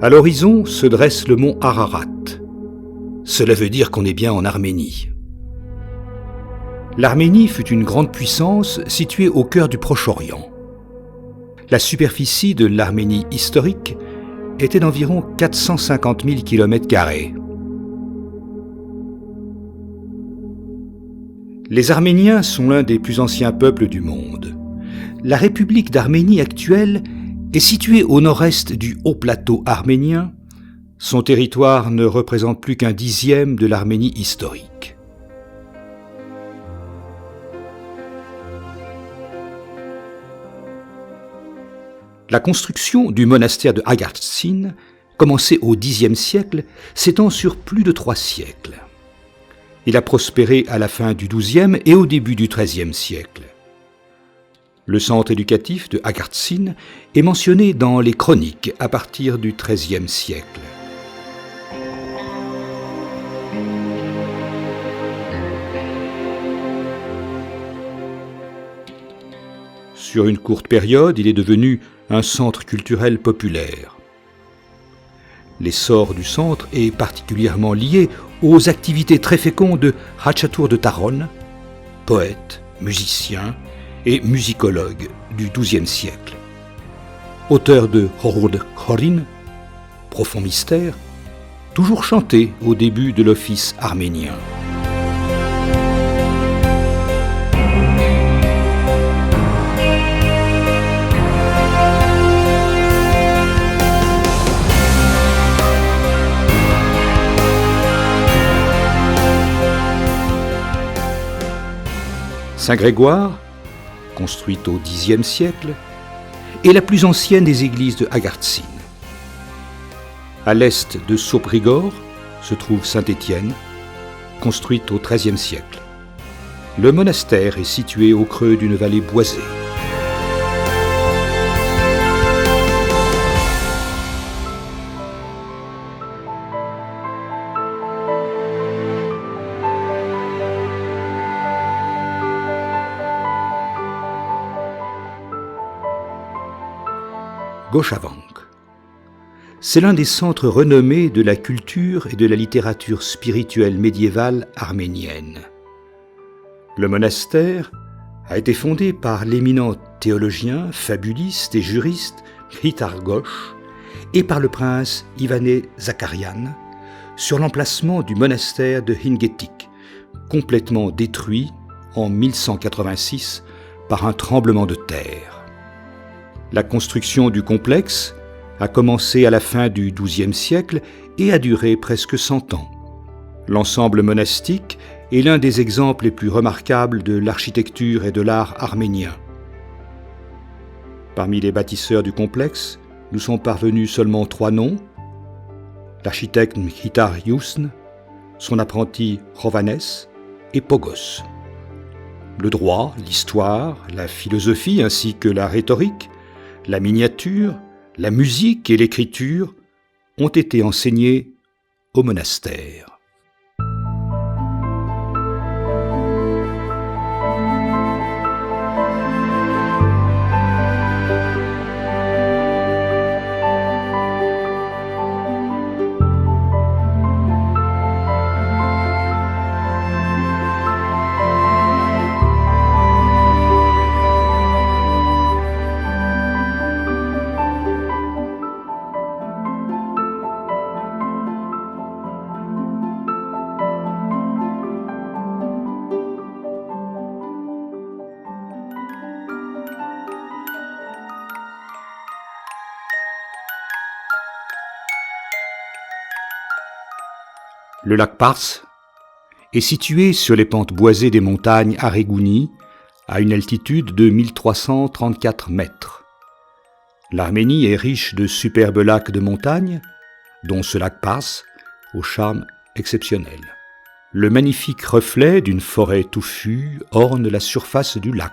À l'horizon se dresse le mont Ararat. Cela veut dire qu'on est bien en Arménie. L'Arménie fut une grande puissance située au cœur du Proche-Orient. La superficie de l'Arménie historique était d'environ 450 000 km². Les Arméniens sont l'un des plus anciens peuples du monde. La République d'Arménie actuelle est située au nord-est du haut plateau arménien. Son territoire ne représente plus qu'un dixième de l'Arménie historique. La construction du monastère de Agatsin, commencée au Xe siècle, s'étend sur plus de 3 siècles. Il a prospéré à la fin du XIIe et au début du XIIIe siècle. Le centre éducatif de Agatsin est mentionné dans les chroniques à partir du XIIIe siècle. Sur une courte période, il est devenu un centre culturel populaire. L'essor du centre est particulièrement lié aux activités très fécondes de Hachatur de Taron, poète, musicien et musicologue du XIIe siècle. Auteur de Horud Khorin, profond mystère, toujours chanté au début de l'office arménien. Saint-Grégoire, construite au Xe siècle, est la plus ancienne des églises de Agatsin. À l'est de Soprigor se trouve Saint-Étienne, construite au XIIIe siècle. Le monastère est situé au creux d'une vallée boisée. Gochavank. C'est l'un des centres renommés de la culture et de la littérature spirituelle médiévale arménienne. Le monastère a été fondé par l'éminent théologien, fabuliste et juriste Khritar Goch et par le prince Ivane Zakarian sur l'emplacement du monastère de Hingetik, complètement détruit en 1186 par un tremblement de terre. La construction du complexe a commencé à la fin du XIIe siècle et a duré presque 100 ans. L'ensemble monastique est l'un des exemples les plus remarquables de l'architecture et de l'art arménien. Parmi les bâtisseurs du complexe, nous sont parvenus seulement 3 noms: l'architecte Mkhitar Yousn, son apprenti Hrovannes et Pogos. Le droit, l'histoire, la philosophie ainsi que la rhétorique, la miniature, la musique et l'écriture ont été enseignés au monastère. Le lac Pars est situé sur les pentes boisées des montagnes Arégouni, à une altitude de 1334 mètres. L'Arménie est riche de superbes lacs de montagne, dont ce lac Pars, au charme exceptionnel. Le magnifique reflet d'une forêt touffue orne la surface du lac.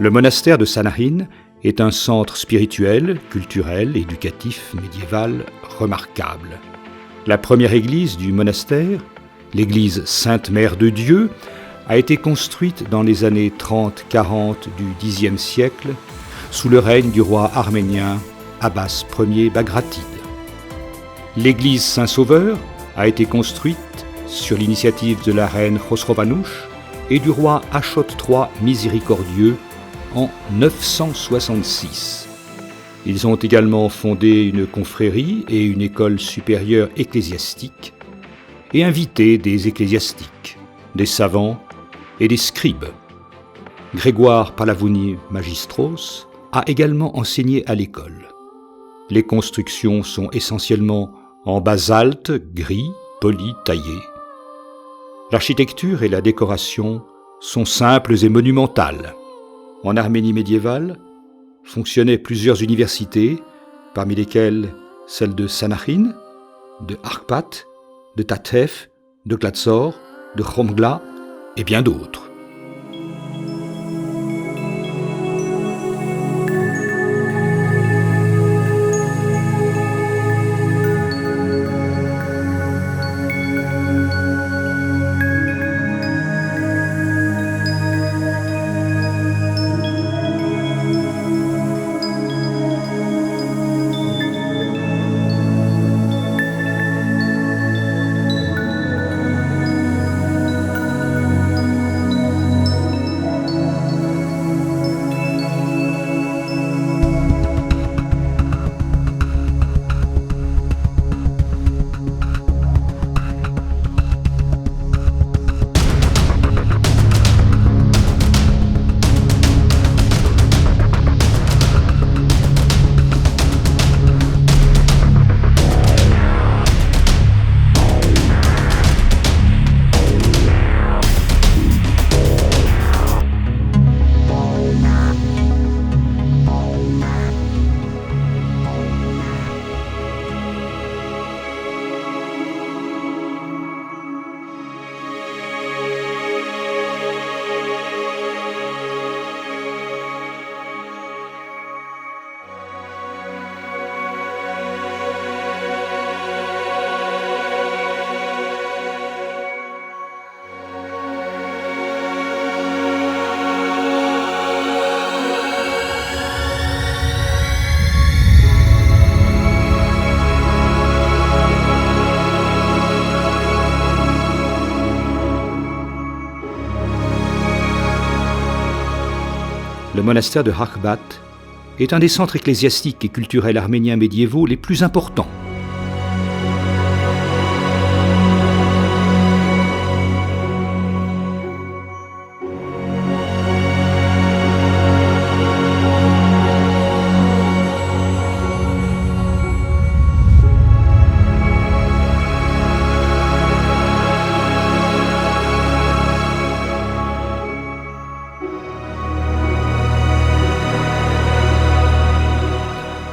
Le monastère de Sanahin est un centre spirituel, culturel, éducatif, médiéval remarquable. La première église du monastère, l'église Sainte-Mère de Dieu, a été construite dans les années 30-40 du Xe siècle sous le règne du roi arménien Abbas Ier Bagratide. L'église Saint-Sauveur a été construite sur l'initiative de la reine Khosrovanouch et du roi Achot III Miséricordieux en 966. Ils ont également fondé une confrérie et une école supérieure ecclésiastique et invité des ecclésiastiques, des savants et des scribes. Grégoire Palavouni Magistros a également enseigné à l'école. Les constructions sont essentiellement en basalte, gris, poli, taillé. L'architecture et la décoration sont simples et monumentales. En Arménie médiévale, fonctionnaient plusieurs universités, parmi lesquelles celles de Sanahin, de Arkhbat, de Tatev, de Glatzor, de Khomgla et bien d'autres. Le monastère de Arkhbat est un des centres ecclésiastiques et culturels arméniens médiévaux les plus importants.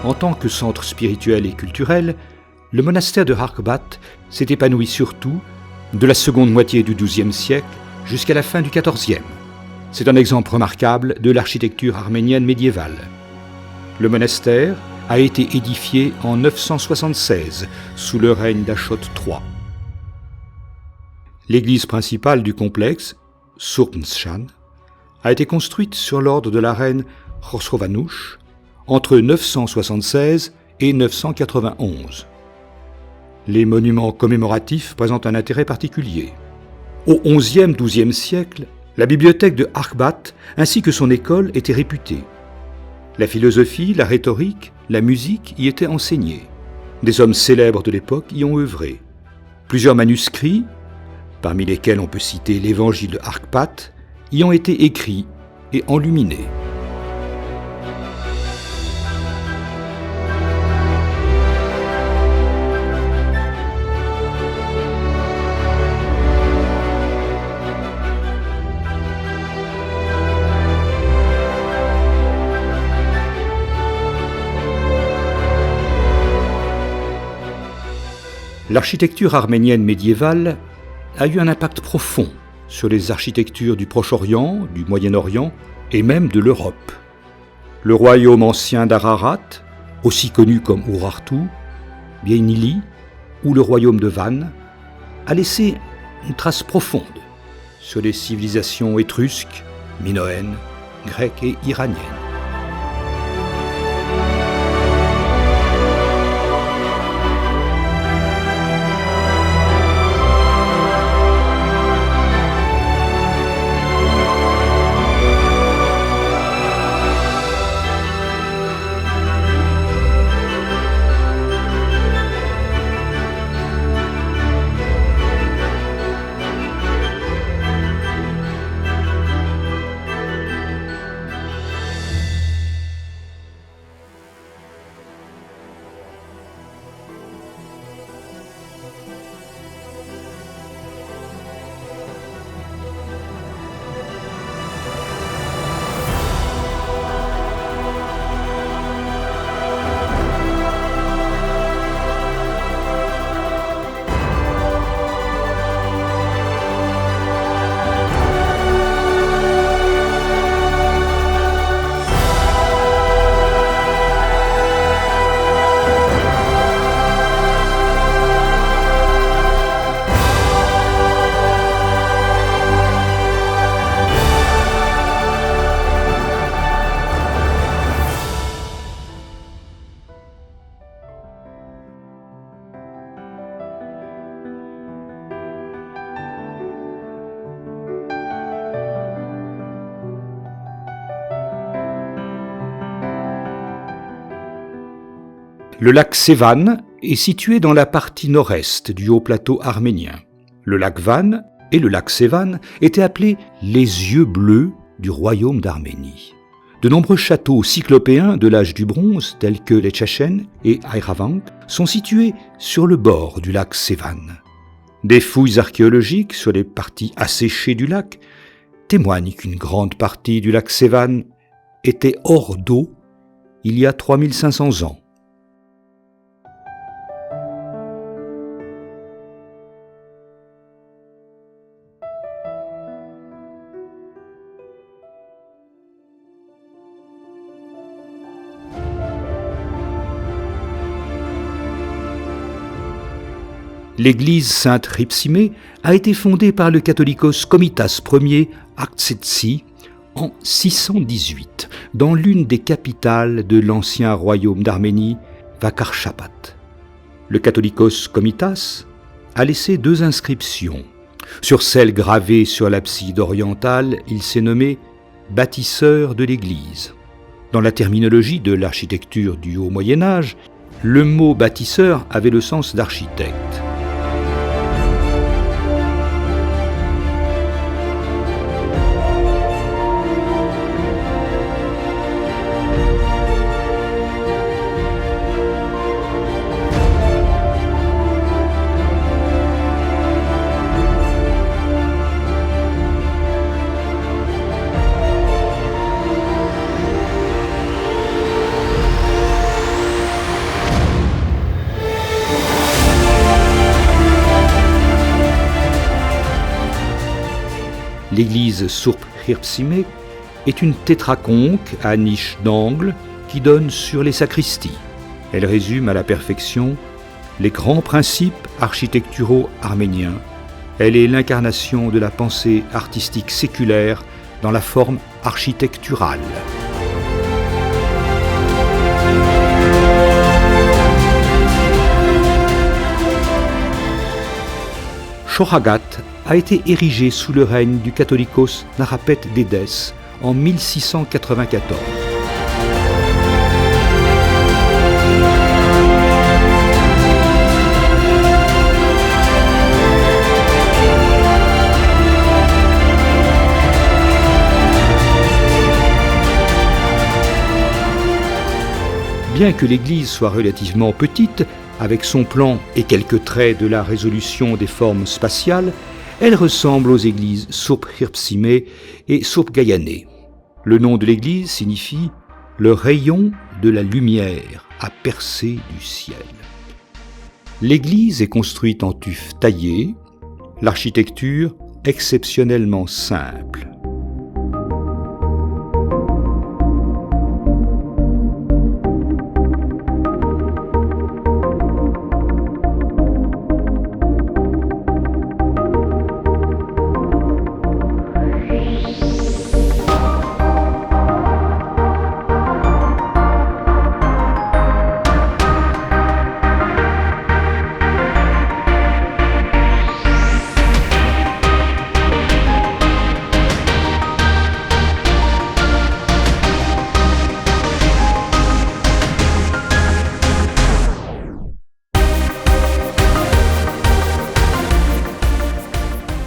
En tant que centre spirituel et culturel, le monastère de Arkhbat s'est épanoui surtout de la seconde moitié du XIIe siècle jusqu'à la fin du XIVe. C'est un exemple remarquable de l'architecture arménienne médiévale. Le monastère a été édifié en 976 sous le règne d'Achot III. L'église principale du complexe, Surmshan, a été construite sur l'ordre de la reine Khosrovanouch entre 976 et 991. Les monuments commémoratifs présentent un intérêt particulier. Au XIe-XIIe siècle, la bibliothèque de Arkhbat ainsi que son école étaient réputées. La philosophie, la rhétorique, la musique y étaient enseignées. Des hommes célèbres de l'époque y ont œuvré. Plusieurs manuscrits, parmi lesquels on peut citer l'évangile de Arkhbat, y ont été écrits et enluminés. L'architecture arménienne médiévale a eu un impact profond sur les architectures du Proche-Orient, du Moyen-Orient et même de l'Europe. Le royaume ancien d'Ararat, aussi connu comme Urartu, Bienili ou le royaume de Van, a laissé une trace profonde sur les civilisations étrusques, minoennes, grecques et iraniennes. Le lac Sevan est situé dans la partie nord-est du haut plateau arménien. Le lac Van et le lac Sevan étaient appelés les yeux bleus du royaume d'Arménie. De nombreux châteaux cyclopéens de l'âge du bronze, tels que les Tchéchen et Aïravank, sont situés sur le bord du lac Sevan. Des fouilles archéologiques sur les parties asséchées du lac témoignent qu'une grande partie du lac Sevan était hors d'eau il y a 3500 ans. L'église Sainte-Ripsimé a été fondée par le catholicos Komitas Ier Artsetsi en 618, dans l'une des capitales de l'ancien royaume d'Arménie, Vakarchapat. Le catholicos Komitas a laissé 2 inscriptions. Sur celle gravée sur l'abside orientale, il s'est nommé « bâtisseur de l'église ». Dans la terminologie de l'architecture du Haut Moyen-Âge, le mot « bâtisseur » avait le sens d'architecte. L'église Surp-Hirpsimé est une tétraconque à niche d'angle qui donne sur les sacristies. Elle résume à la perfection les grands principes architecturaux arméniens. Elle est l'incarnation de la pensée artistique séculaire dans la forme architecturale. Choragat a été érigé sous le règne du catholicos Narapet d'Édesse en 1694. Bien que l'église soit relativement petite, avec son plan et quelques traits de la résolution des formes spatiales, elle ressemble aux églises Surp-Hirpsimé et Surp-Gayané. Le nom de l'église signifie « le rayon de la lumière a percé du ciel ». L'église est construite en tuf taillé, l'architecture exceptionnellement simple.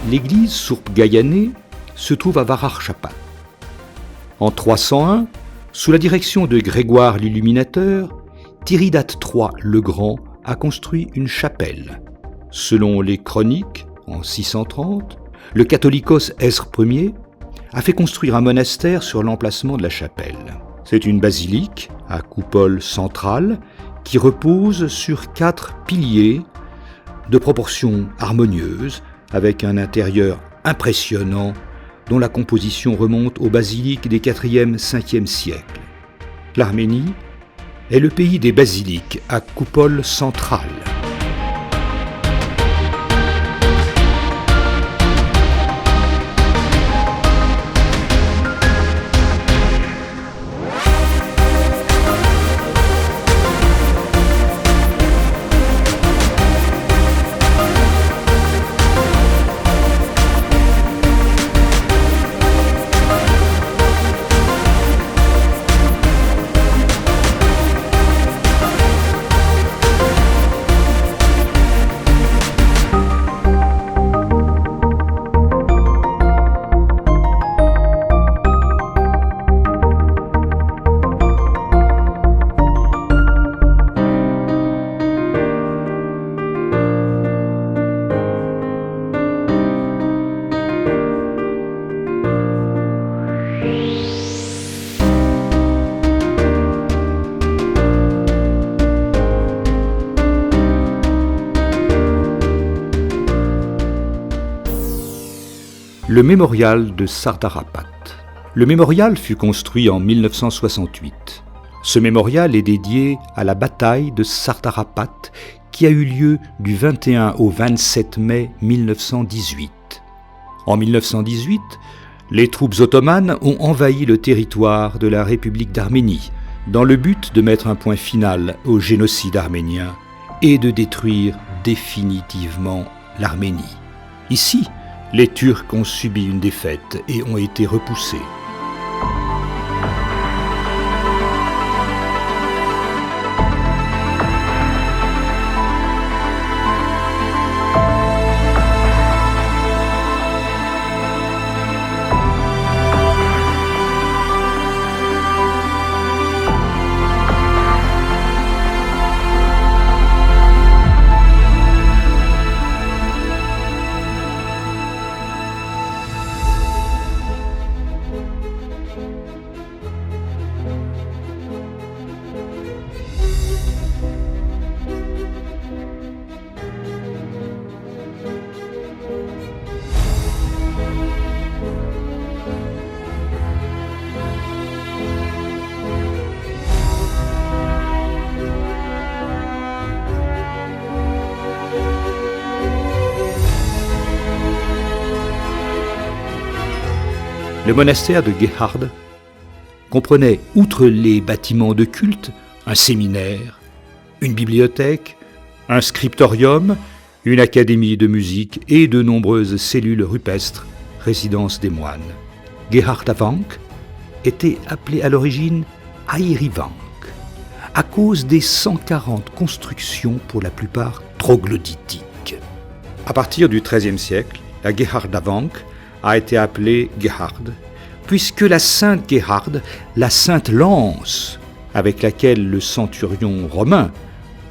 l'église Sourp-Gaillanais se trouve à Varar-Chapat. En 301, sous la direction de Grégoire l'Illuminateur, Tiridate III le Grand a construit une chapelle. Selon les chroniques, en 630, le catholicos Esdre Ier a fait construire un monastère sur l'emplacement de la chapelle. C'est une basilique à coupole centrale qui repose sur 4 piliers de proportions harmonieuses avec un intérieur impressionnant dont la composition remonte aux basiliques des 4e, 5e siècles. L'Arménie est le pays des basiliques à coupole centrale. Le mémorial de Sardarapate. Le mémorial fut construit en 1968. Ce mémorial est dédié à la bataille de Sardarapate qui a eu lieu du 21 au 27 mai 1918. En 1918, les troupes ottomanes ont envahi le territoire de la République d'Arménie dans le but de mettre un point final au génocide arménien et de détruire définitivement l'Arménie. Ici, les Turcs ont subi une défaite et ont été repoussés. Le monastère de Gerhard comprenait, outre les bâtiments de culte, un séminaire, une bibliothèque, un scriptorium, une académie de musique et de nombreuses cellules rupestres, résidence des moines. Gerhardavank était appelé à l'origine Airivank, à cause des 140 constructions pour la plupart troglodytiques. À partir du XIIIe siècle, la Gerhardavank a été appelée Gerhard, puisque la sainte Gerhard, la sainte lance avec laquelle le centurion romain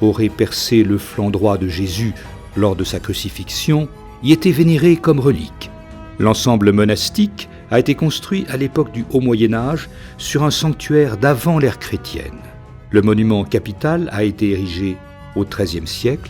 aurait percé le flanc droit de Jésus lors de sa crucifixion, y était vénérée comme relique. L'ensemble monastique a été construit à l'époque du Haut Moyen-Âge sur un sanctuaire d'avant l'ère chrétienne. Le monument capital a été érigé au XIIIe siècle.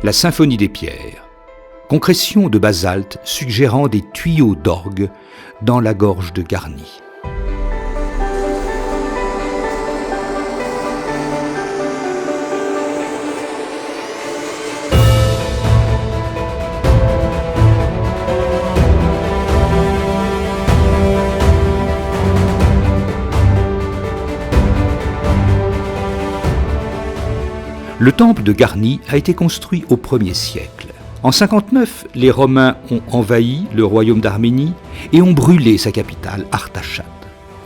la symphonie des pierres, concrétion de basalte suggérant des tuyaux d'orgue dans la gorge de Garni. Le temple de Garni a été construit au 1er siècle. En 59, les Romains ont envahi le royaume d'Arménie et ont brûlé sa capitale, Artachat.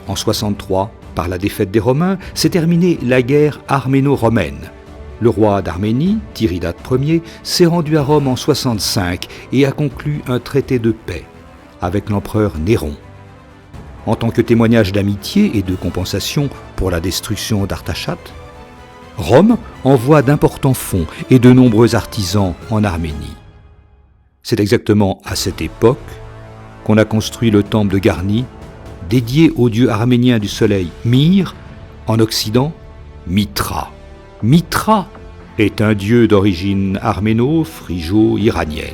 En 63, par la défaite des Romains, s'est terminée la guerre arméno-romaine. Le roi d'Arménie, Tiridate Ier, s'est rendu à Rome en 65 et a conclu un traité de paix avec l'empereur Néron. En tant que témoignage d'amitié et de compensation pour la destruction d'Artachat, Rome envoie d'importants fonds et de nombreux artisans en Arménie. C'est exactement à cette époque qu'on a construit le temple de Garni, dédié au dieu arménien du soleil Mir, en Occident, Mitra. Mitra est un dieu d'origine arméno-phrygo-iranienne.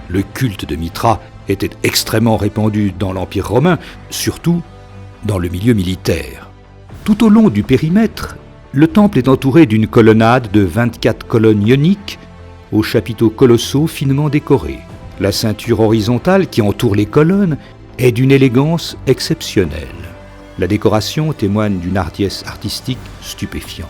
Le culte de Mitra était extrêmement répandu dans l'Empire romain, surtout dans le milieu militaire. Tout au long du périmètre, le temple est entouré d'une colonnade de 24 colonnes ioniques aux chapiteaux colossaux finement décorés. La ceinture horizontale qui entoure les colonnes est d'une élégance exceptionnelle. La décoration témoigne d'une hardiesse artistique stupéfiante.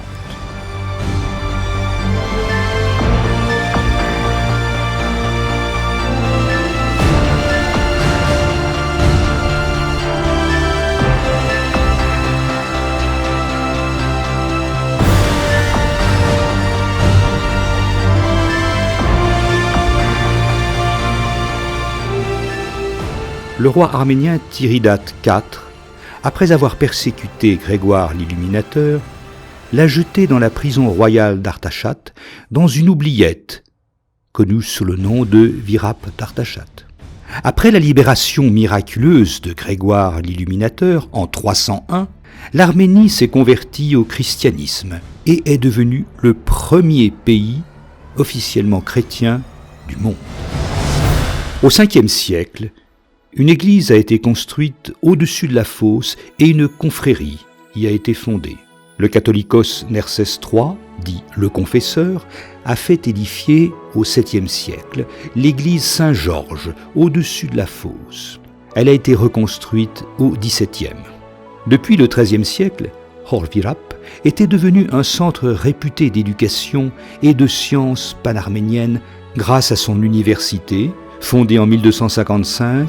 Le roi arménien Tiridate IV, après avoir persécuté Grégoire l'Illuminateur, l'a jeté dans la prison royale d'Artachat, dans une oubliette, connue sous le nom de Virap d'Artachat. Après la libération miraculeuse de Grégoire l'Illuminateur en 301, l'Arménie s'est convertie au christianisme et est devenue le premier pays officiellement chrétien du monde. Au 5e siècle, une église a été construite au-dessus de la fosse et une confrérie y a été fondée. Le catholicos Nersès III, dit le Confesseur, a fait édifier au 7e siècle l'église Saint-Georges au-dessus de la fosse. Elle a été reconstruite au XVIIe. Depuis le XIIIe siècle, Horvirap était devenu un centre réputé d'éducation et de sciences panarméniennes grâce à son université, fondée en 1255,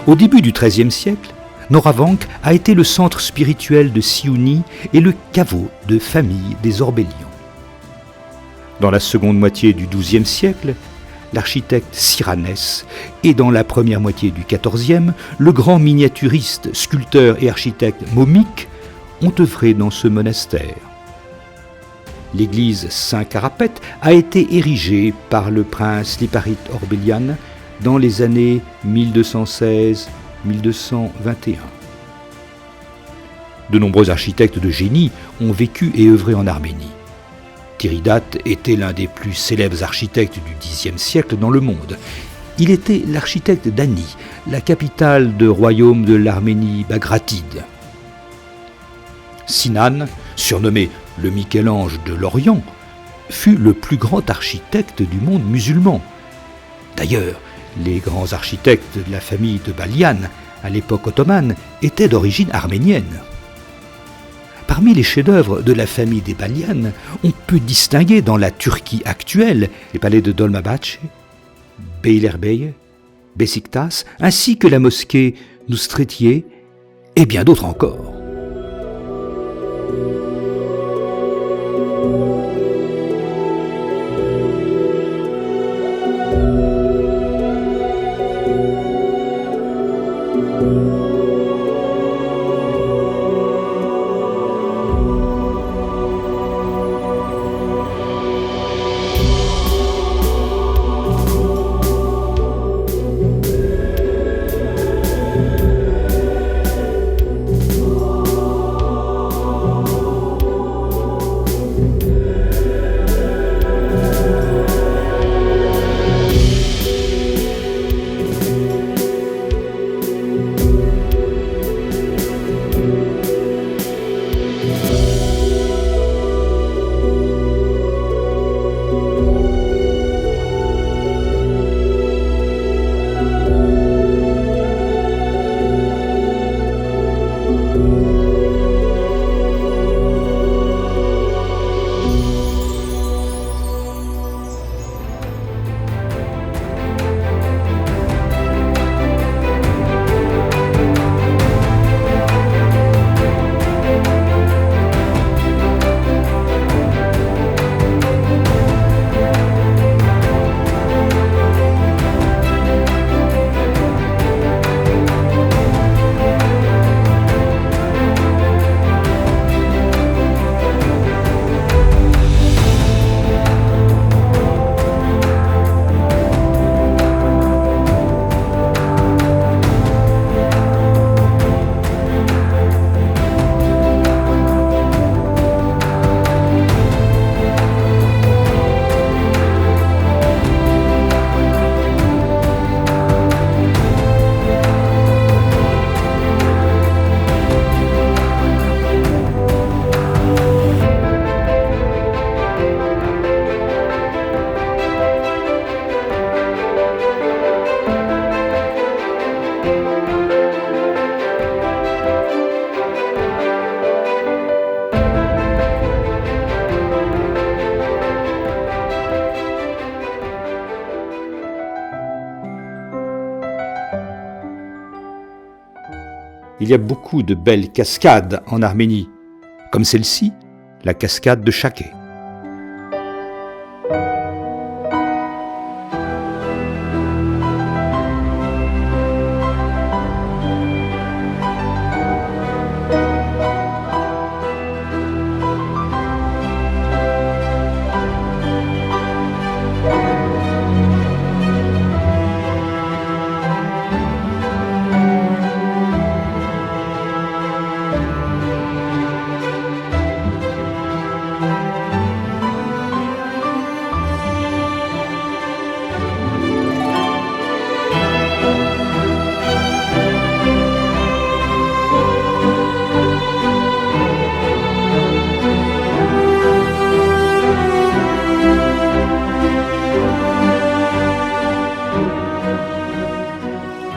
Au début du XIIIe siècle, Noravank a été le centre spirituel de Siouni et le caveau de famille des Orbélians. Dans la seconde moitié du XIIe siècle, l'architecte Siranès et dans la première moitié du XIVe, le grand miniaturiste, sculpteur et architecte Momik ont œuvré dans ce monastère. L'église Saint-Carapet a été érigée par le prince Liparit Orbélian dans les années 1216-1221. De nombreux architectes de génie ont vécu et œuvré en Arménie. Tiridate était l'un des plus célèbres architectes du Xe siècle dans le monde. Il était l'architecte d'Ani, la capitale de royaume de l'Arménie bagratide. Sinan, surnommé le Michel-Ange de l'Orient, fut le plus grand architecte du monde musulman. D'ailleurs, les grands architectes de la famille de Balian, à l'époque ottomane, étaient d'origine arménienne. Parmi les chefs-d'œuvre de la famille des Balian, on peut distinguer dans la Turquie actuelle les palais de Dolmabahçe, Beylerbeyi, Beşiktaş, ainsi que la mosquée Nusretiye et bien d'autres encore. Il y a beaucoup de belles cascades en Arménie, comme celle-ci, la cascade de Chaké.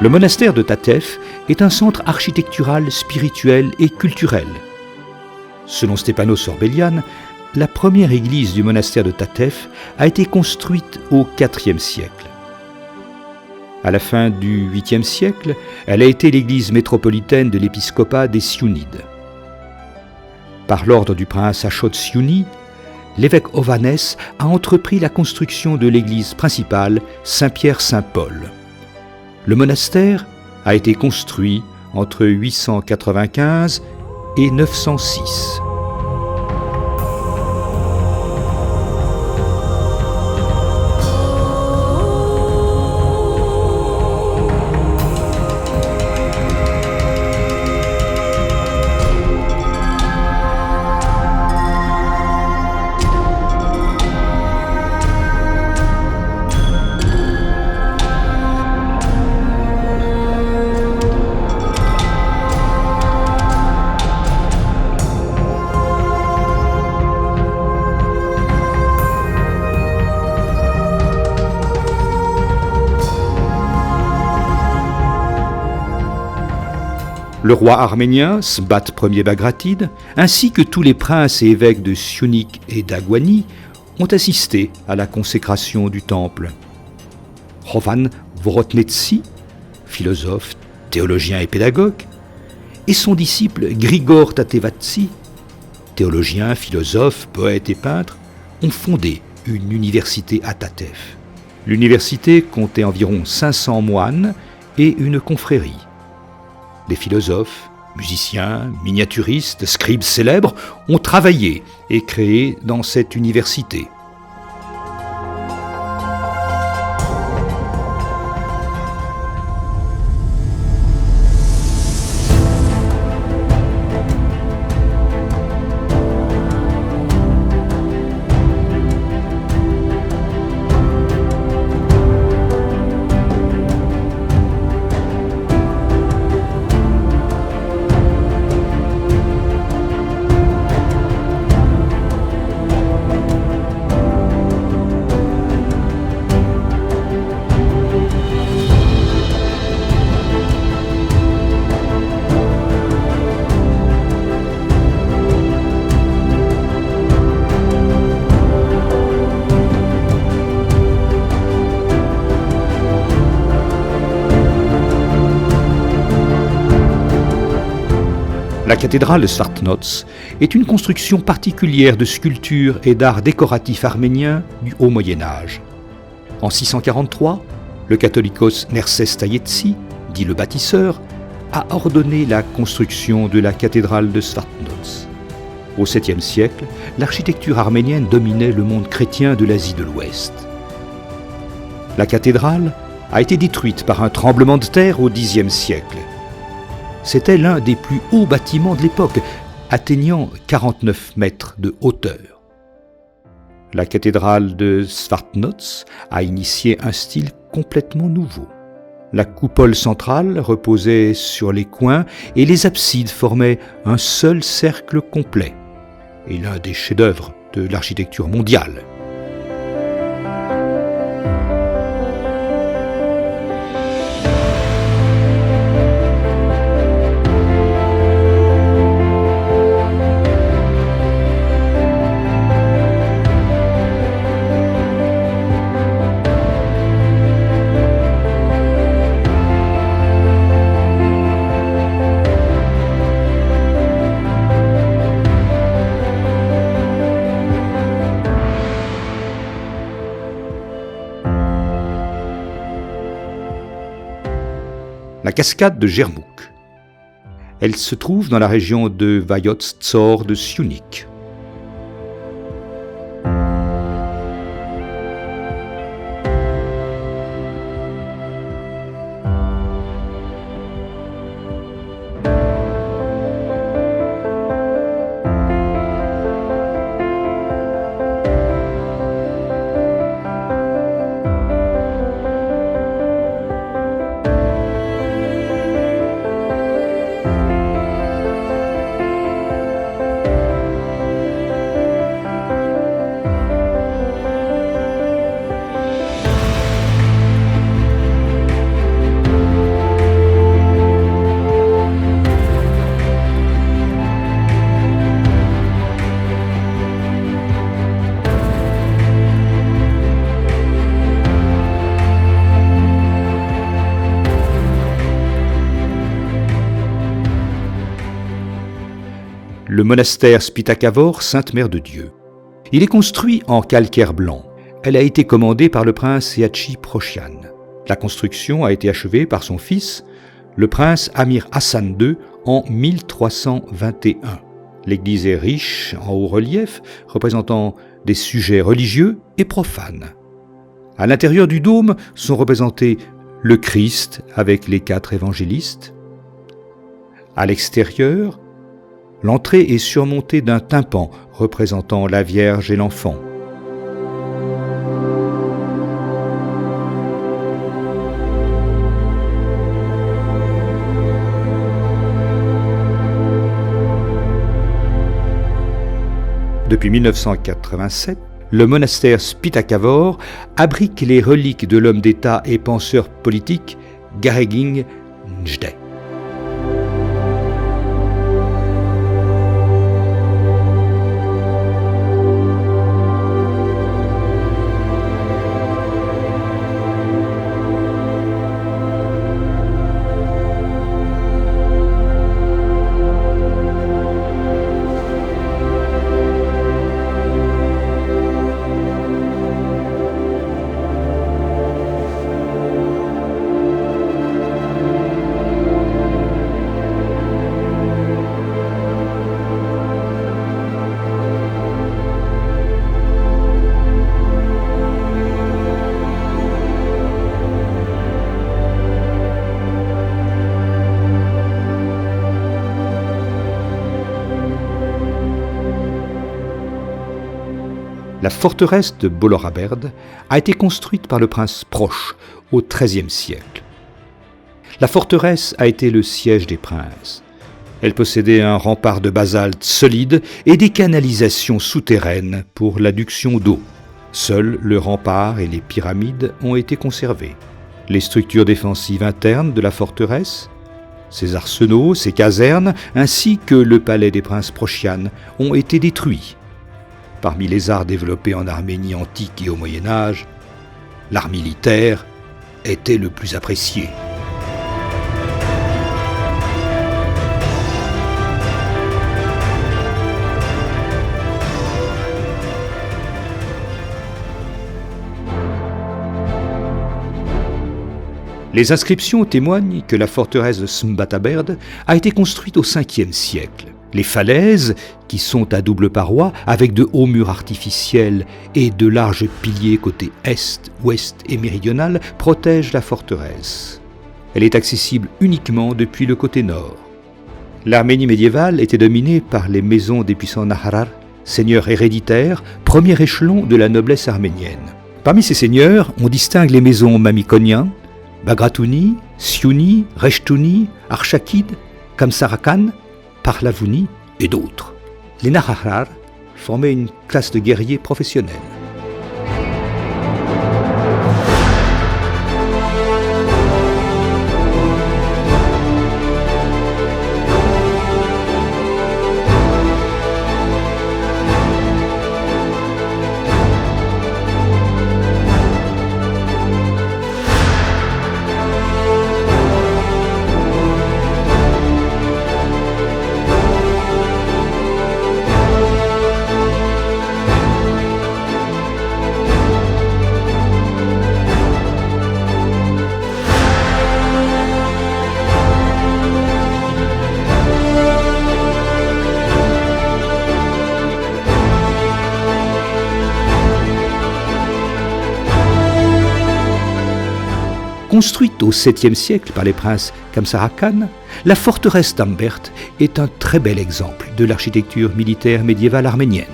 Le monastère de Tatef est un centre architectural, spirituel et culturel. Selon Stepanos Orbelian, la première église du monastère de Tatef a été construite au IVe siècle. À la fin du 8e siècle, elle a été l'église métropolitaine de l'épiscopat des Siounides. Par l'ordre du prince Achot Siouni, l'évêque Ovannes a entrepris la construction de l'église principale Saint-Pierre-Saint-Paul. Le monastère a été construit entre 895 et 906. Le roi arménien, Sbat Ier Bagratide, ainsi que tous les princes et évêques de Syunik et d'Aguani, ont assisté à la consécration du temple. Rovan Vorotnetsi, philosophe, théologien et pédagogue, et son disciple Grigor Tatevatsi, théologien, philosophe, poète et peintre, ont fondé une université à Tatev. L'université comptait environ 500 moines et une confrérie. Des philosophes, musiciens, miniaturistes, scribes célèbres ont travaillé et créé dans cette université. La cathédrale de Svartnots est une construction particulière de sculpture et d'art décoratif arménien du Haut Moyen-Âge. En 643, le catholicos Nerses Tayetsi, dit le bâtisseur, a ordonné la construction de la cathédrale de Svartnots. Au 7e siècle, l'architecture arménienne dominait le monde chrétien de l'Asie de l'Ouest. La cathédrale a été détruite par un tremblement de terre au Xe siècle. C'était l'un des plus hauts bâtiments de l'époque, atteignant 49 mètres de hauteur. La cathédrale de Svartnots a initié un style complètement nouveau. La coupole centrale reposait sur les coins et les absides formaient un seul cercle complet, et l'un des chefs-d'œuvre de l'architecture mondiale. La cascade de Jermouk. Elle se trouve dans la région de Vayots-Tzor de Syunik. Le monastère Spitakavor, Sainte Mère de Dieu. Il est construit en calcaire blanc. Elle a été commandée par le prince Yachi Proshian. La construction a été achevée par son fils, le prince Amir Hassan II, en 1321. L'église est riche en haut-relief, représentant des sujets religieux et profanes. À l'intérieur du dôme sont représentés le Christ avec les 4 évangélistes. À l'extérieur, l'entrée est surmontée d'un tympan représentant la Vierge et l'enfant. Depuis 1987, le monastère Spitakavor abrite les reliques de l'homme d'État et penseur politique Garegin Njde. La forteresse de Boloraberd a été construite par le prince Proche au XIIIe siècle. La forteresse a été le siège des princes. Elle possédait un rempart de basalte solide et des canalisations souterraines pour l'adduction d'eau. Seuls le rempart et les pyramides ont été conservés. Les structures défensives internes de la forteresse, ses arsenaux, ses casernes, ainsi que le palais des princes Prochianes ont été détruits. Parmi les arts développés en Arménie antique et au Moyen-Âge, l'art militaire était le plus apprécié. Les inscriptions témoignent que la forteresse de Smbataberd a été construite au Ve siècle. Les falaises, qui sont à double paroi, avec de hauts murs artificiels et de larges piliers côté est, ouest et méridional, protègent la forteresse. Elle est accessible uniquement depuis le côté nord. L'Arménie médiévale était dominée par les maisons des puissants Naharar, seigneurs héréditaires, premier échelon de la noblesse arménienne. Parmi ces seigneurs, on distingue les maisons Mamikonian, Bagratouni, Siouni, Rechtouni, Archakid, Kamsarakan, Parlavouni et d'autres. Les Naharar formaient une classe de guerriers professionnels. Construite au 7e siècle par les princes Kamsarakan, la forteresse d'Ambert est un très bel exemple de l'architecture militaire médiévale arménienne.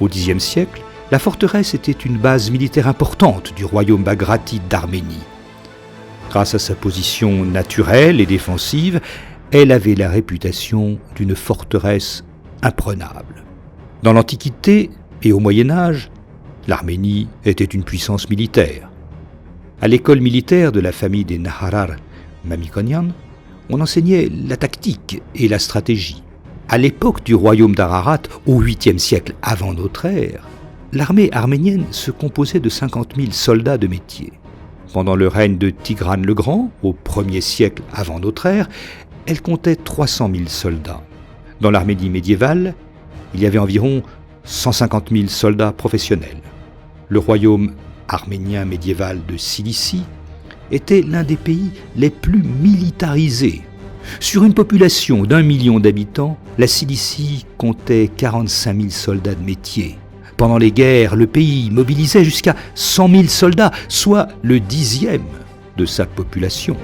Au Xe siècle, la forteresse était une base militaire importante du royaume bagratide d'Arménie. Grâce à sa position naturelle et défensive, elle avait la réputation d'une forteresse imprenable. Dans l'Antiquité et au Moyen-Âge, l'Arménie était une puissance militaire. À l'école militaire de la famille des Naharar Mamikonian, on enseignait la tactique et la stratégie. À l'époque du royaume d'Ararat, au 8e siècle avant notre ère, l'armée arménienne se composait de 50 000 soldats de métier. Pendant le règne de Tigrane le Grand, au 1er siècle avant notre ère, elle comptait 300 000 soldats. Dans l'Arménie médiévale, il y avait environ 150 000 soldats professionnels. Le royaume arménien médiéval de Cilicie était l'un des pays les plus militarisés. Sur une population d'1 million d'habitants, la Cilicie comptait 45 000 soldats de métier. Pendant les guerres, le pays mobilisait jusqu'à 100 000 soldats, soit le 10e de sa population.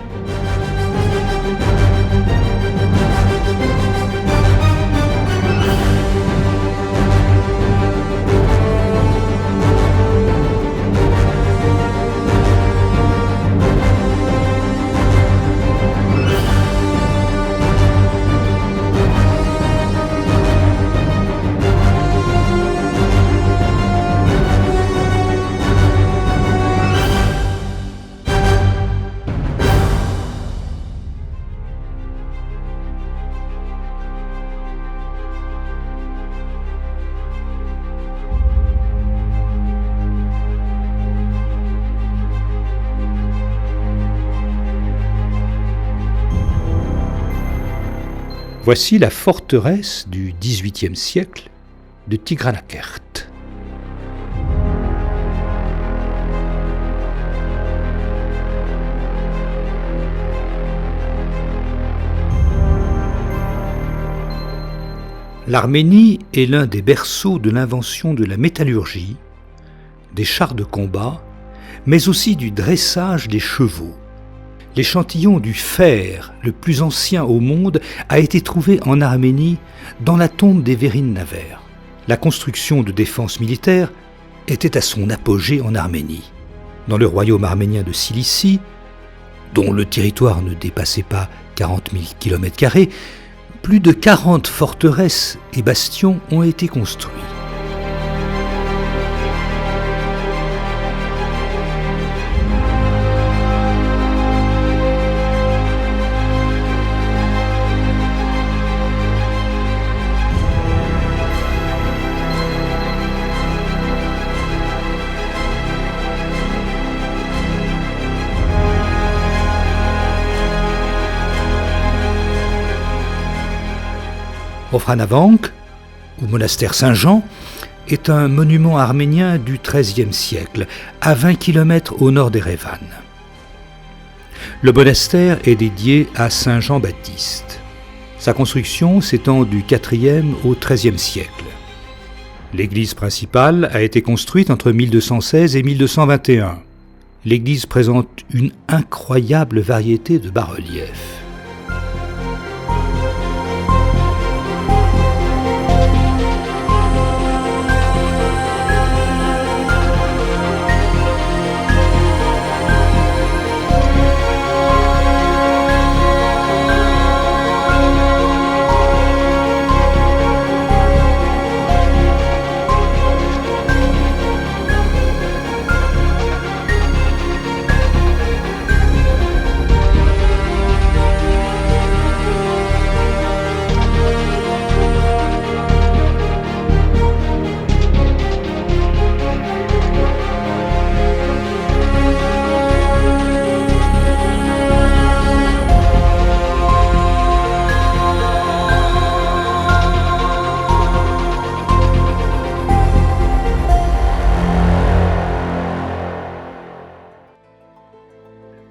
Voici la forteresse du XVIIIe siècle de Tigranakert. L'Arménie est l'un des berceaux de l'invention de la métallurgie, des chars de combat, mais aussi du dressage des chevaux. L'échantillon du fer le plus ancien au monde a été trouvé en Arménie dans la tombe des Vérines Naver. La construction de défenses militaires était à son apogée en Arménie. Dans le royaume arménien de Cilicie, dont le territoire ne dépassait pas 40 000 km², plus de 40 forteresses et bastions ont été construits. Ofranavank, ou monastère Saint-Jean, est un monument arménien du XIIIe siècle, à 20 km au nord d'Erevan. Le monastère est dédié à Saint Jean-Baptiste. Sa construction s'étend du IVe au XIIIe siècle. L'église principale a été construite entre 1216 et 1221. L'église présente une incroyable variété de bas-reliefs.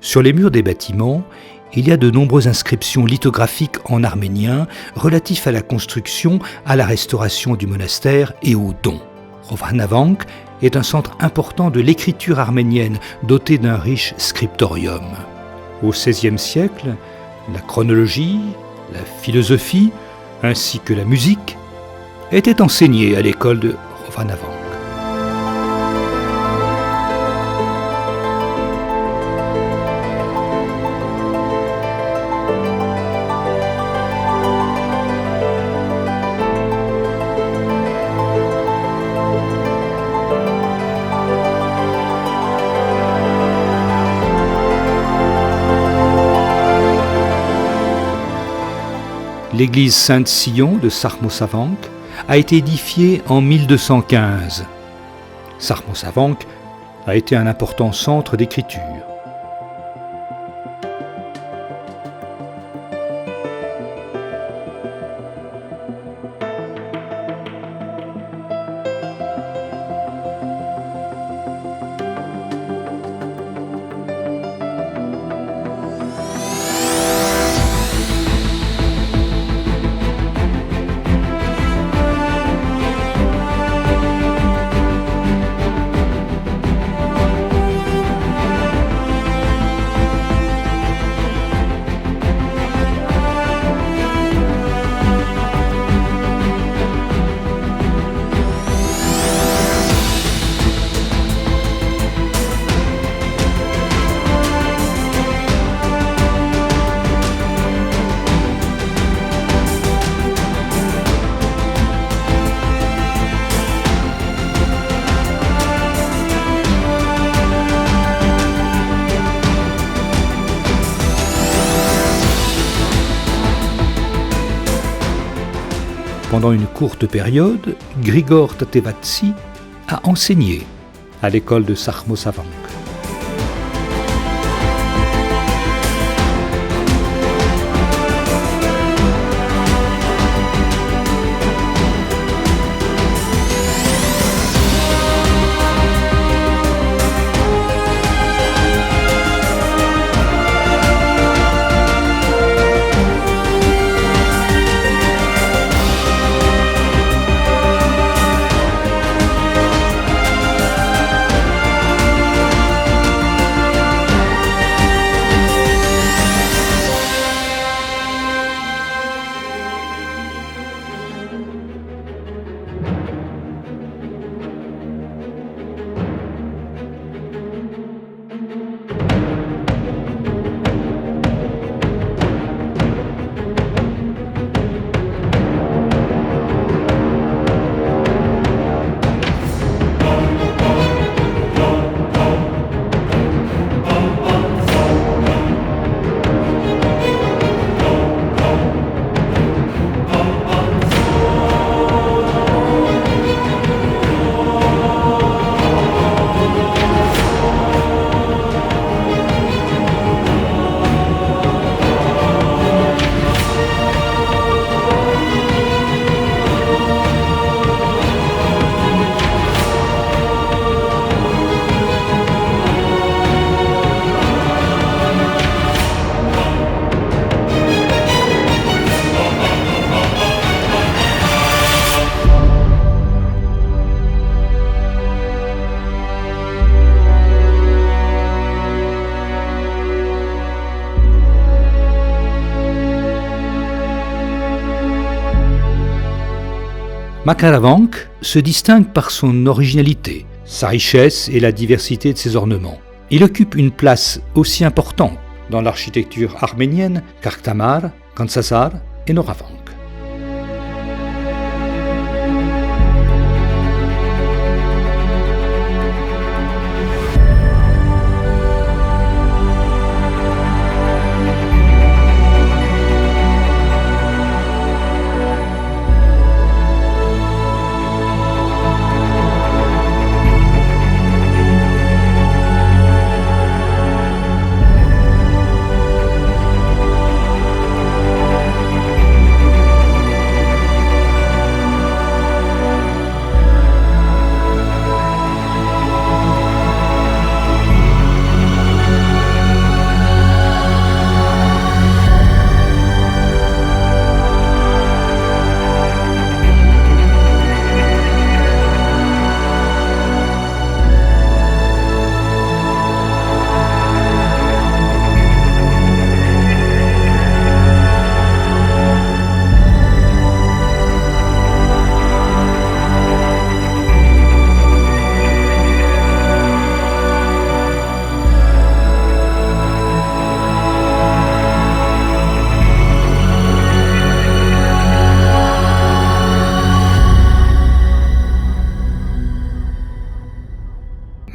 Sur les murs des bâtiments, il y a de nombreuses inscriptions lithographiques en arménien relatifs à la construction, à la restauration du monastère et aux dons. Ofranavank est un centre important de l'écriture arménienne, doté d'un riche scriptorium. Au XVIe siècle, la chronologie, la philosophie, ainsi que la musique, étaient enseignées à l'école de Ofranavank. L'église Sainte-Sion de Sarmosavank a été édifiée en 1215. Sarmosavank a été un important centre d'écriture. Pendant une courte période, Grigor Tatevatsi a enseigné à l'école de Sarmosavank. Makaravank se distingue par son originalité, sa richesse et la diversité de ses ornements. Il occupe une place aussi importante dans l'architecture arménienne qu'Akhtamar, Kantsasar et Noravank.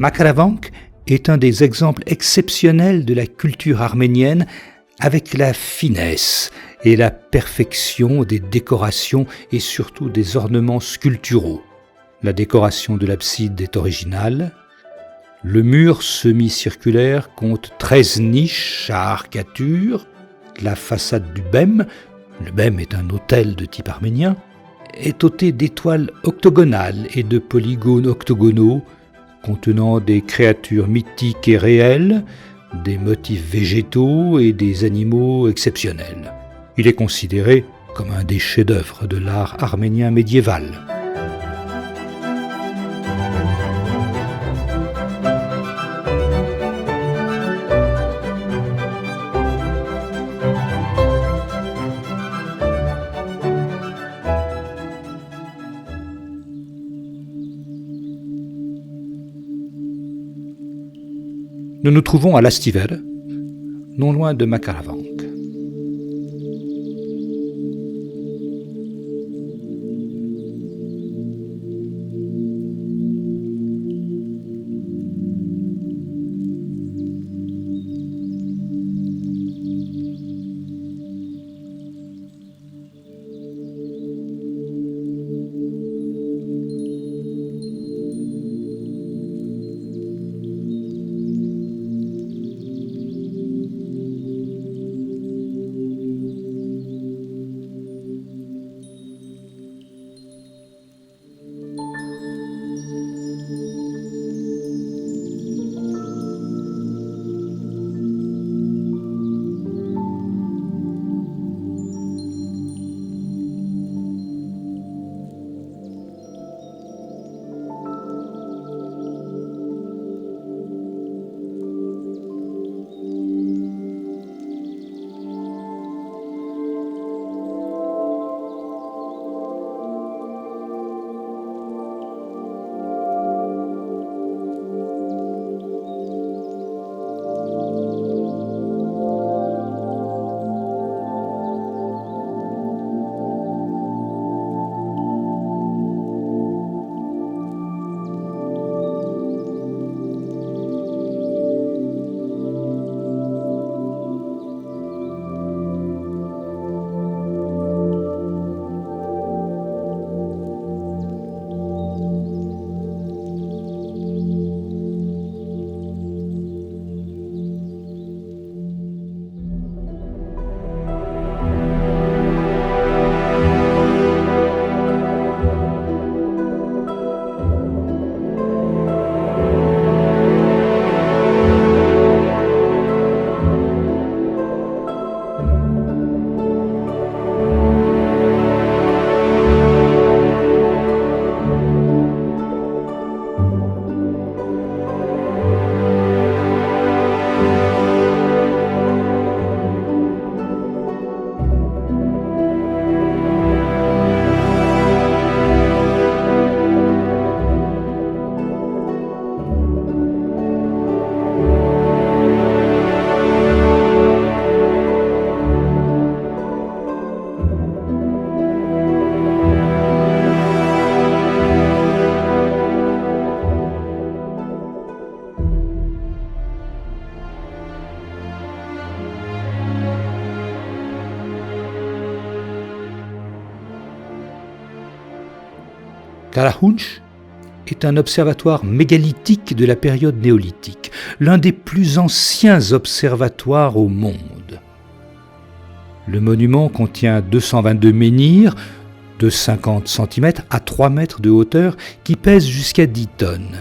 Makaravank est un des exemples exceptionnels de la culture arménienne avec la finesse et la perfection des décorations et surtout des ornements sculpturaux. La décoration de l'abside est originale. Le mur semi-circulaire compte 13 niches à arcatures. La façade du bem, le bem est un autel de type arménien, est dotée d'étoiles octogonales et de polygones octogonaux contenant des créatures mythiques et réelles, des motifs végétaux et des animaux exceptionnels. Il est considéré comme un des chefs-d'œuvre de l'art arménien médiéval. Nous nous trouvons à Lastiver, non loin de Makaravank. Karahunch est un observatoire mégalithique de la période néolithique, l'un des plus anciens observatoires au monde. Le monument contient 222 menhirs de 50 cm à 3 mètres de hauteur qui pèsent jusqu'à 10 tonnes.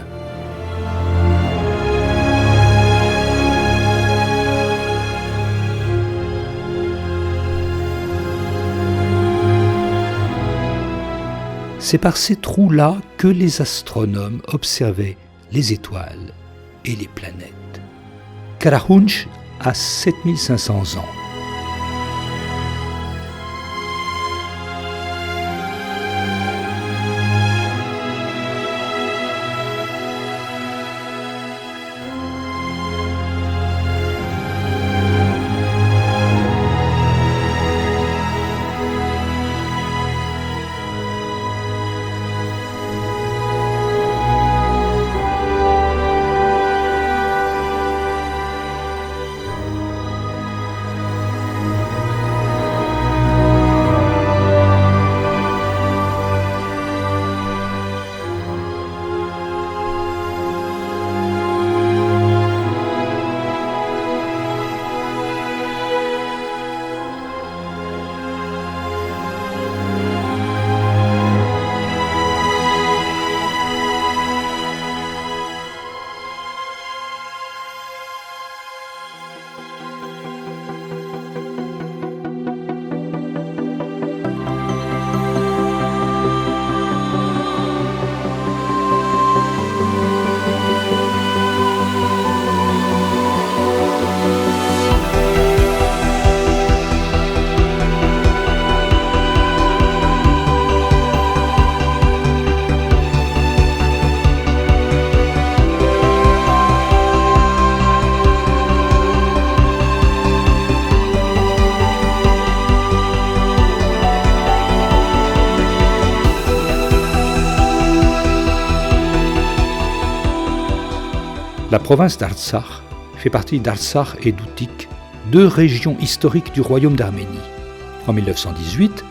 C'est par ces trous-là que les astronomes observaient les étoiles et les planètes. Karahunch a 7500 ans. La province d'Artsakh fait partie d'Artsakh et d'Outik, deux régions historiques du royaume d'Arménie. En 1918,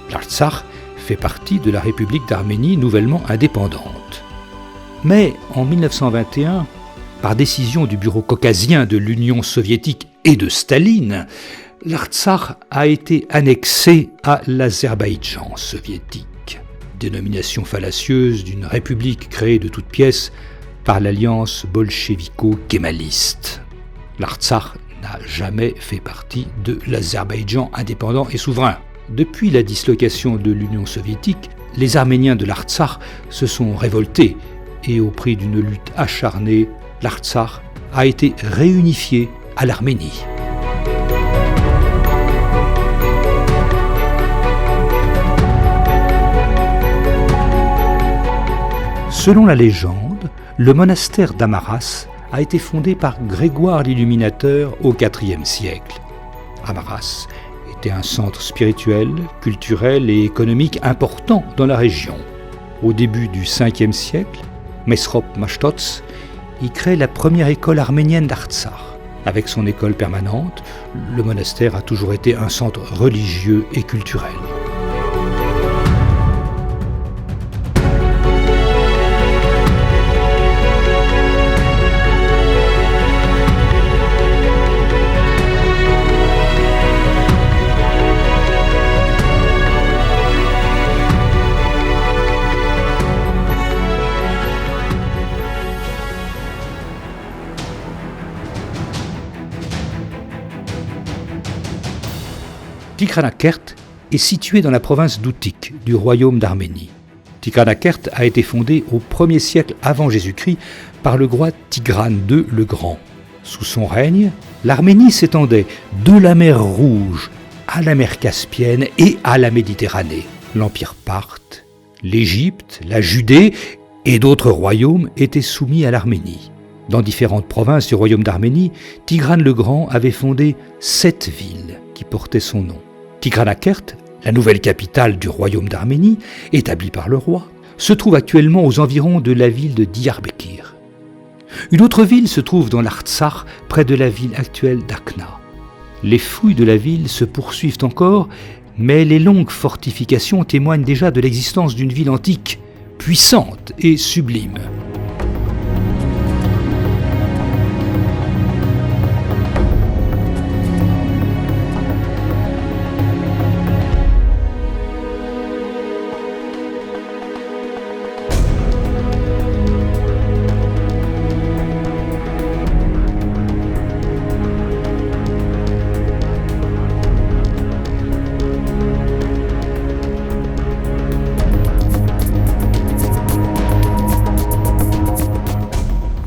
l'Artsakh fait partie de la République d'Arménie nouvellement indépendante. Mais en 1921, par décision du bureau caucasien de l'Union soviétique et de Staline, l'Artsakh a été annexé à l'Azerbaïdjan soviétique, dénomination fallacieuse d'une république créée de toutes pièces par l'alliance bolchevico-kémaliste. L'Artsakh n'a jamais fait partie de l'Azerbaïdjan indépendant et souverain. Depuis la dislocation de l'Union soviétique, les Arméniens de l'Artsakh se sont révoltés et au prix d'une lutte acharnée, l'Artsakh a été réunifié à l'Arménie. Selon la légende, le monastère d'Amaras a été fondé par Grégoire l'Illuminateur au IVe siècle. Amaras était un centre spirituel, culturel et économique important dans la région. Au début du Ve siècle, Mesrop Mashtots y crée la première école arménienne d'Artsakh. Avec son école permanente, le monastère a toujours été un centre religieux et culturel. Tigranakert est situé dans la province d'Outik du royaume d'Arménie. Tigranakert a été fondé au 1er siècle avant Jésus-Christ par le roi Tigrane II le Grand. Sous son règne, l'Arménie s'étendait de la mer Rouge à la mer Caspienne et à la Méditerranée. L'Empire parthe, l'Égypte, la Judée et d'autres royaumes étaient soumis à l'Arménie. Dans différentes provinces du royaume d'Arménie, Tigrane le Grand avait fondé 7 villes qui portaient son nom. Tigranakert, la nouvelle capitale du royaume d'Arménie, établie par le roi, se trouve actuellement aux environs de la ville de Diyarbakir. Une autre ville se trouve dans l'Artsakh, près de la ville actuelle d'Akhna. Les fouilles de la ville se poursuivent encore, mais les longues fortifications témoignent déjà de l'existence d'une ville antique, puissante et sublime.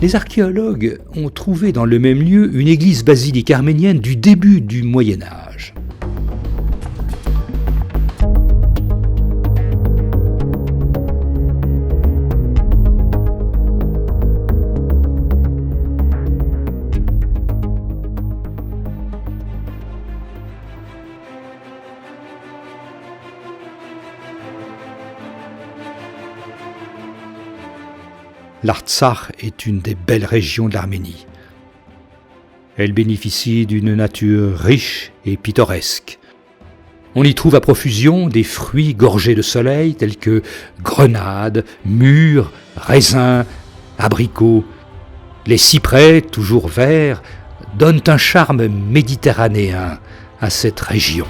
Les archéologues ont trouvé dans le même lieu une église-basilique arménienne du début du Moyen Âge. L'Artsakh est une des belles régions de l'Arménie. Elle bénéficie d'une nature riche et pittoresque. On y trouve à profusion des fruits gorgés de soleil tels que grenades, mûres, raisins, abricots. Les cyprès, toujours verts, donnent un charme méditerranéen à cette région.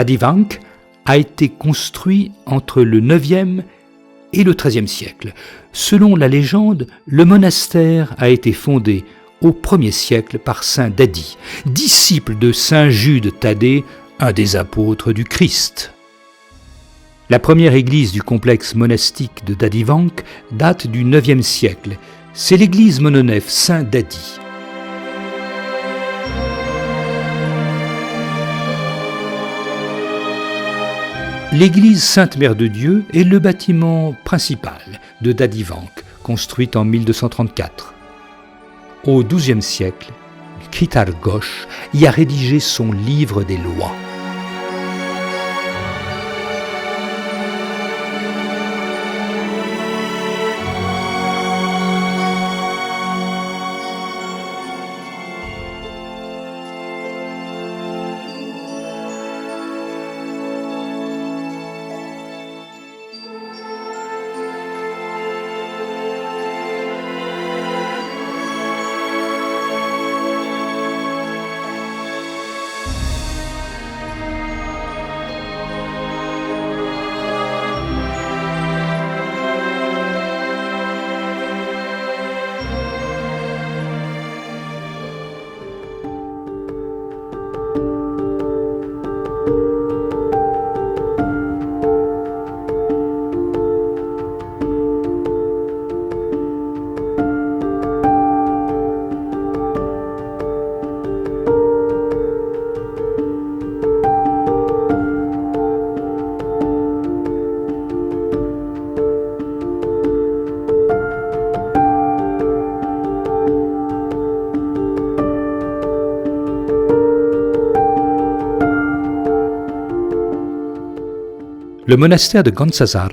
Dadivank a été construit entre le IXe et le XIIIe siècle. Selon la légende, le monastère a été fondé au 1er siècle par saint Dadi, disciple de saint Jude Thaddée, un des apôtres du Christ. La première église du complexe monastique de Dadivank date du IXe siècle. C'est l'église mononef Saint Dadi. L'église Sainte-Mère de Dieu est le bâtiment principal de Dadivank, construite en 1234. Au XIIe siècle, Kitar Ghosh y a rédigé son livre des lois. Le monastère de Gantsasar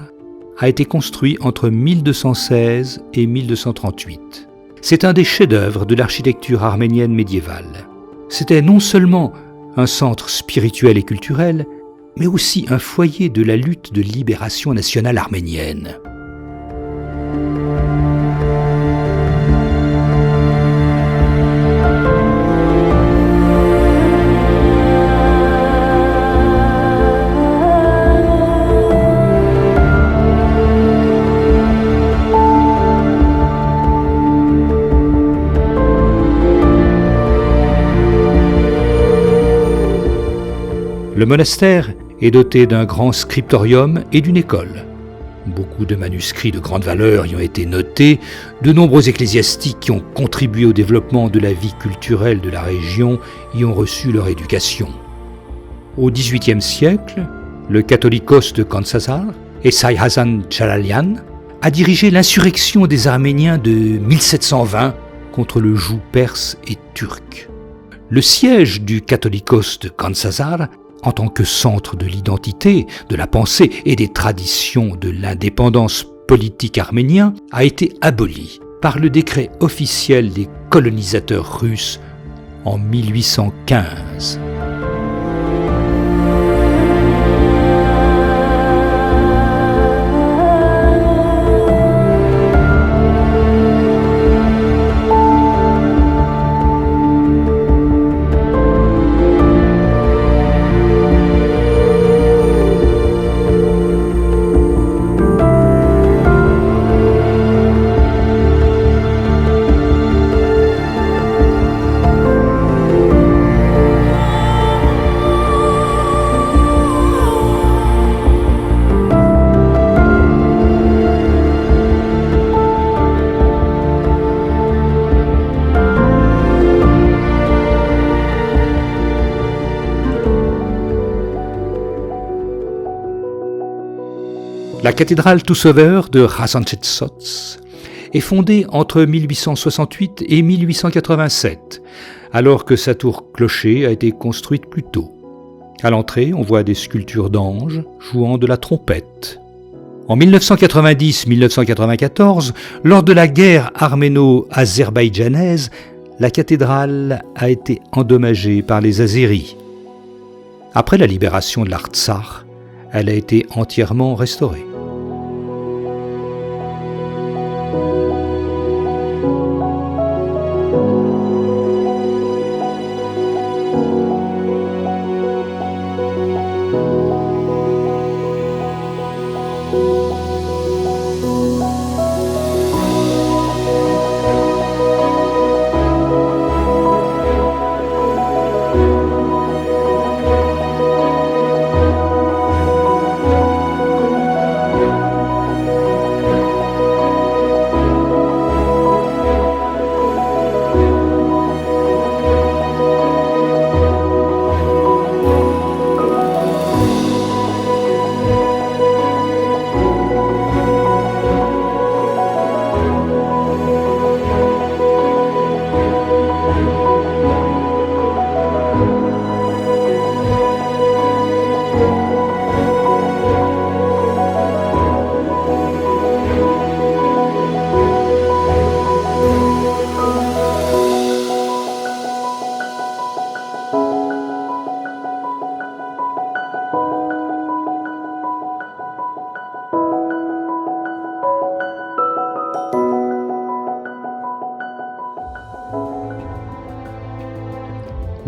a été construit entre 1216 et 1238. C'est un des chefs-d'œuvre de l'architecture arménienne médiévale. C'était non seulement un centre spirituel et culturel, mais aussi un foyer de la lutte de libération nationale arménienne. Le monastère est doté d'un grand scriptorium et d'une école. Beaucoup de manuscrits de grande valeur y ont été notés, de nombreux ecclésiastiques qui ont contribué au développement de la vie culturelle de la région y ont reçu leur éducation. Au XVIIIe siècle, le catholicos de Gantsasar, Esai Hasan Jalalian, a dirigé l'insurrection des Arméniens de 1720 contre le joug perse et turc. Le siège du catholicos de Gantsasar en tant que centre de l'identité, de la pensée et des traditions de l'indépendance politique arménien, a été aboli par le décret officiel des colonisateurs russes en 1815. La cathédrale Tout-Sauveur de Khazantsetsos est fondée entre 1868 et 1887, alors que sa tour-clocher a été construite plus tôt. À l'entrée, on voit des sculptures d'anges jouant de la trompette. En 1990-1994, lors de la guerre arméno-azerbaïdjanaise, la cathédrale a été endommagée par les Azéris. Après la libération de l'Artsakh, elle a été entièrement restaurée.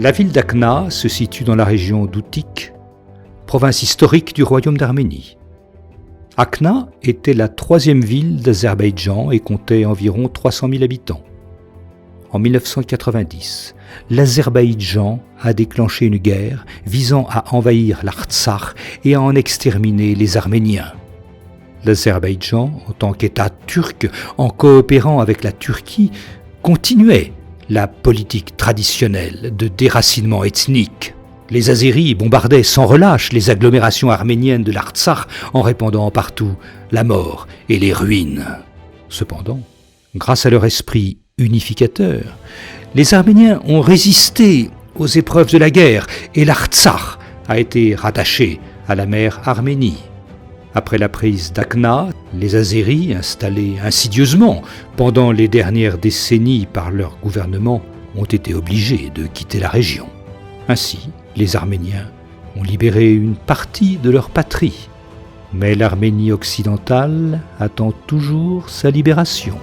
La ville d'Akhna se situe dans la région d'Outik, province historique du royaume d'Arménie. Akhna était la troisième ville d'Azerbaïdjan et comptait environ 300 000 habitants. En 1990, l'Azerbaïdjan a déclenché une guerre visant à envahir l'Artsakh et à en exterminer les Arméniens. L'Azerbaïdjan, en tant qu'État turc, en coopérant avec la Turquie, continuait la politique traditionnelle de déracinement ethnique. Les Azéris bombardaient sans relâche les agglomérations arméniennes de l'Artsakh en répandant partout la mort et les ruines. Cependant, grâce à leur esprit unificateur, les Arméniens ont résisté aux épreuves de la guerre et l'Artsakh a été rattaché à la mer Arménie. Après la prise d'Akhna, les Azéris, installés insidieusement pendant les dernières décennies par leur gouvernement, ont été obligés de quitter la région. Ainsi, les Arméniens ont libéré une partie de leur patrie, mais l'Arménie occidentale attend toujours sa libération.